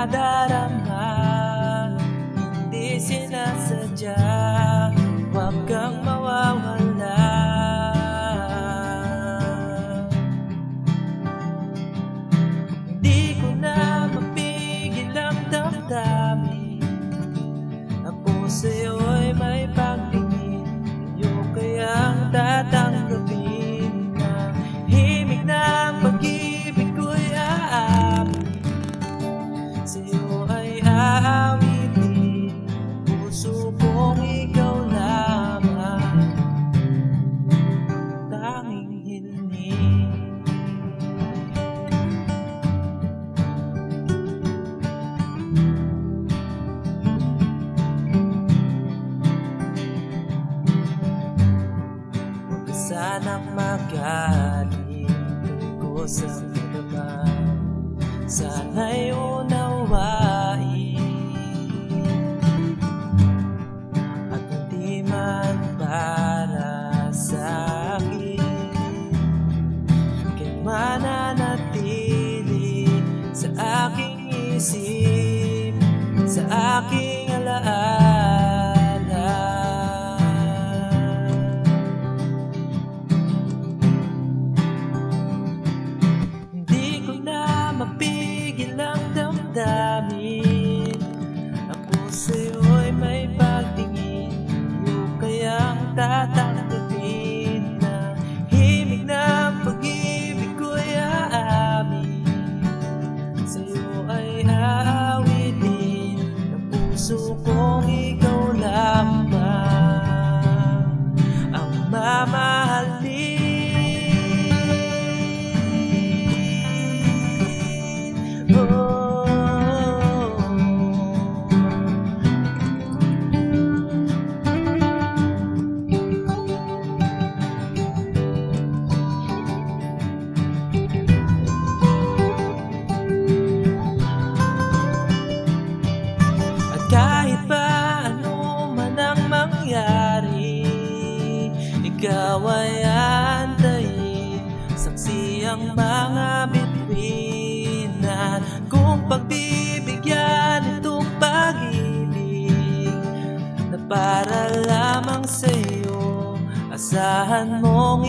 nadarama, hindi sinasadya. Huwag kang mawawala. Hindi ko na mapigil ang damdamin. Ako sa'yo'y may pagtingin, iyo kayang tatanggapin. Na himig ng pag-ibig ko'y aamin, sa'yo ay aawitin. Puso kong ikaw lamang, tanging hiling. Huwag ka sanang magaling ko sa naman, sana'y unawain. At hindi man para sa'kin, kay mananatili sa aking isip, sa aking alaala. Hindi ko na mapigil ang damdamin. Ako sa'yo'y may pagtingin, iyo kayang tatanggapin. Na himig ng pag-ibig ko'y aamin, sa'yo ay aawitin. Ang puso kong ikaw lamang ang mamahalin. Kahit pa ano man ang mangyari, ikaw ay antayin. Saksi ang mga bituin, at kung pagbibigyan itong pag-ibig na para lamang sa'yo, asahan mong